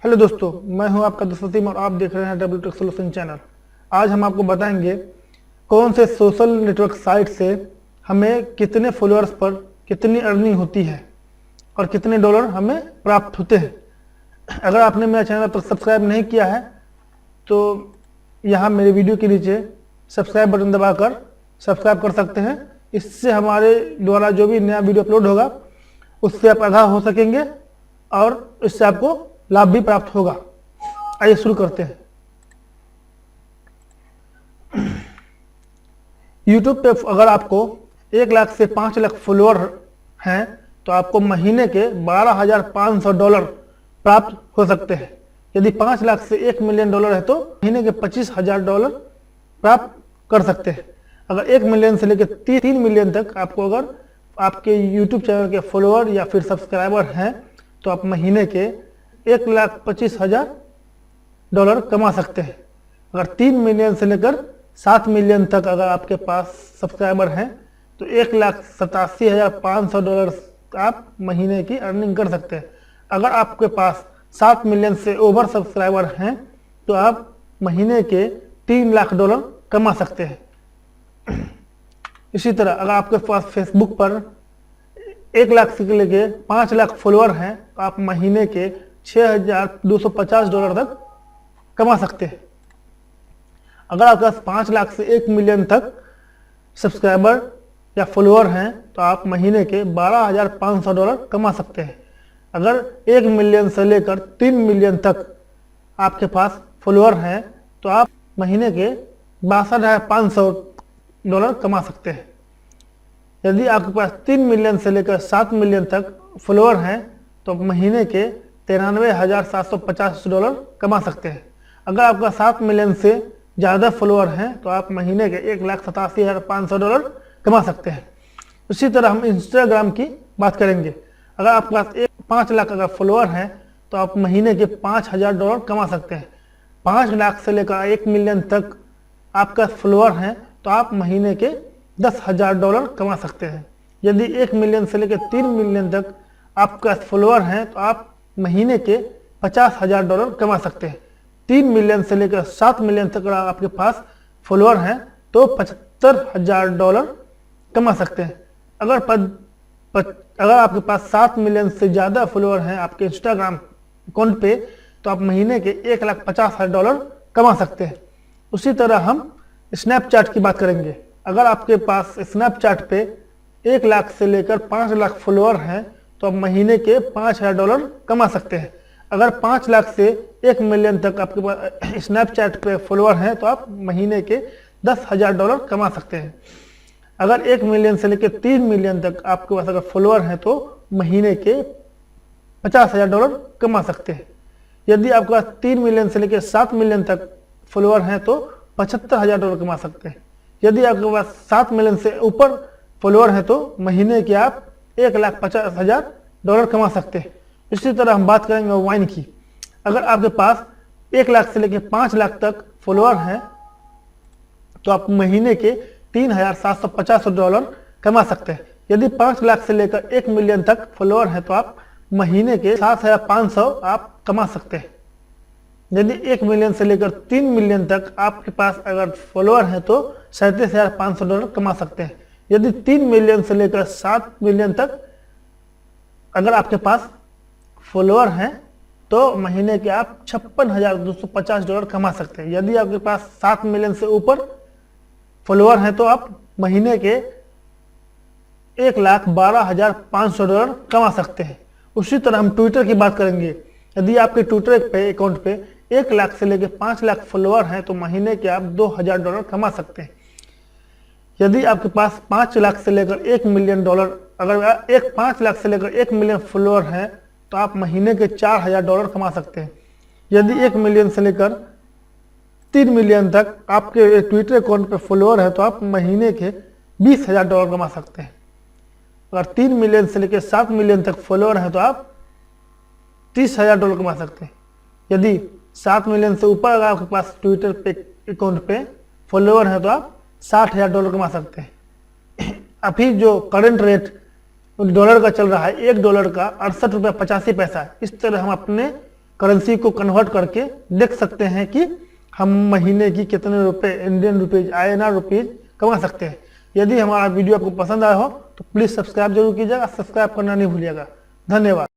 Hello दोस्तों, मैं हूं आपका दोस्त वसीम और आप देख रहे हैं डब्ल्यू टेक सोल्यूशन चैनल। आज हम आपको बताएंगे कौन से सोशल नेटवर्क साइट से हमें कितने फॉलोअर्स पर कितनी अर्निंग होती है और कितने डॉलर हमें प्राप्त होते हैं। अगर आपने मेरा चैनल अब तक सब्सक्राइब नहीं किया है तो यहाँ मेरे वीडियो के नीचे सब्सक्राइब बटन दबाकर सब्सक्राइब कर सकते हैं। इससे हमारे द्वारा जो भी नया वीडियो अपलोड होगा उससे आप आगाह हो सकेंगे और इससे आपको लाभ भी प्राप्त होगा। आइए शुरू करते हैं। YouTube पे अगर आपको 1 लाख से 5 लाख फॉलोअर हैं तो आपको महीने के $12,500 प्राप्त हो सकते हैं। यदि 5 लाख से $1 मिलियन है तो महीने के $25,000 प्राप्त कर सकते हैं। अगर 1 मिलियन से लेकर 3 मिलियन तक आपको अगर आपके YouTube चैनल के फॉलोअर या फिर सब्सक्राइबर हैं तो आप महीने के $1,25,000 कमा सकते हैं। अगर 3 मिलियन से लेकर 7 मिलियन तक अगर आपके पास सब्सक्राइबर हैं तो $1,87,500 आप महीने की अर्निंग कर सकते हैं। अगर आपके पास 7 मिलियन से ओवर सब्सक्राइबर हैं तो आप महीने के $3 लाख कमा सकते हैं। इसी तरह अगर आपके पास फेसबुक पर 1 लाख से लेके 5 लाख फॉलोअर हैं तो आप महीने के $6,250 तक कमा सकते हैं। अगर आपके पास 5 लाख से 1 मिलियन तक सब्सक्राइबर या फॉलोअर हैं तो आप महीने के $12,500 कमा सकते हैं। अगर 1 मिलियन से लेकर 3 मिलियन तक आपके पास फॉलोअर हैं तो आप महीने के $62,500 कमा सकते हैं। यदि आपके पास 3 मिलियन से लेकर 7 मिलियन तक फॉलोअर हैं तो महीने के $93,750 कमा सकते हैं। अगर आपका 7 मिलियन से ज़्यादा फॉलोअर हैं तो आप महीने के $1,87,500 कमा सकते हैं। उसी तरह हम इंस्टाग्राम की बात करेंगे। अगर आपके पास 5 लाख अगर फॉलोअर हैं तो आप महीने के $5,000 कमा सकते हैं। 5 लाख से लेकर 1 मिलियन तक आपका फॉलोअर हैं तो आप महीने के $10,000 कमा सकते हैं। यदि 1 मिलियन से लेकर 3 मिलियन तक आपका फॉलोअर हैं तो आप महीने के $50,000 कमा सकते हैं। 3 मिलियन से लेकर 7 मिलियन तक अगर आपके पास फॉलोअर हैं तो $75,000 कमा सकते हैं। अगर आपके पास 7 मिलियन से ज़्यादा फॉलोअर हैं आपके इंस्टाग्राम अकाउंट पे तो आप महीने के $1,50,000 कमा सकते हैं। उसी तरह हम स्नैपचैट की बात करेंगे। अगर आपके पास स्नैपचैट पे 1 लाख से लेकर 5 लाख फॉलोअर हैं तो आप महीने के $5,000 कमा सकते हैं। अगर 5 लाख से 1 मिलियन तक आपके पास स्नैपचैट पे फॉलोअर हैं तो आप महीने के $10,000 कमा सकते हैं। अगर 1 मिलियन से लेकर 3 मिलियन तक आपके पास अगर फॉलोअर हैं तो महीने के $50,000 कमा सकते हैं। यदि आपके पास 3 मिलियन से लेकर 7 मिलियन तक फॉलोअर हैं तो $75,000 कमा सकते हैं। यदि आपके पास 7 मिलियन से ऊपर फॉलोअर हैं तो महीने के आप $1,50,000 कमा सकते हैं। इसी तरह हम बात करेंगे वाइन की। अगर आपके पास 1 लाख से लेकर 5 लाख तक फॉलोअर हैं तो आप महीने के $3,750 कमा सकते हैं। यदि 5 लाख से लेकर 1 मिलियन तक फॉलोअर हैं तो आप महीने के 7,500 आप कमा सकते हैं। यदि 1 मिलियन से लेकर 3 मिलियन तक आपके पास अगर फॉलोअर हैं तो $37,500 कमा सकते हैं। यदि 3 मिलियन से लेकर 7 मिलियन तक अगर आपके पास फॉलोअर हैं तो महीने के आप $56,250 कमा सकते हैं। यदि आपके पास 7 मिलियन से ऊपर फॉलोअर हैं तो आप महीने के $1,12,500 कमा सकते हैं। उसी तरह हम ट्विटर की बात करेंगे। यदि आपके ट्विटर पे अकाउंट पे 1 लाख से लेकर 5 लाख फॉलोअर हैं तो महीने के आप $2,000 कमा सकते हैं। यदि आपके पास 5 लाख से लेकर $1 मिलियन अगर 5 लाख से लेकर 1 मिलियन फॉलोअर हैं तो आप महीने के $4,000 कमा सकते हैं। यदि 1 मिलियन से लेकर 3 मिलियन तक आपके ट्विटर अकाउंट पे फॉलोअर है तो आप महीने के $20,000 कमा सकते हैं। अगर 3 मिलियन से लेकर 7 मिलियन तक फॉलोअर हैं तो आप $30,000 कमा सकते हैं। यदि 7 मिलियन से ऊपर अगर आपके पास ट्विटर पे अकाउंट पे फॉलोअर है तो आप $60,000 कमा सकते हैं। अभी जो करंट रेट डॉलर का चल रहा है, $1 का $68.85 है। इस तरह हम अपने करेंसी को कन्वर्ट करके देख सकते हैं कि हम महीने की कितने रुपए इंडियन रुपीज INR रुपीज कमा सकते हैं। यदि हमारा वीडियो आपको पसंद आया हो तो प्लीज़ सब्सक्राइब जरूर कीजिएगा, सब्सक्राइब करना नहीं भूलिएगा। धन्यवाद।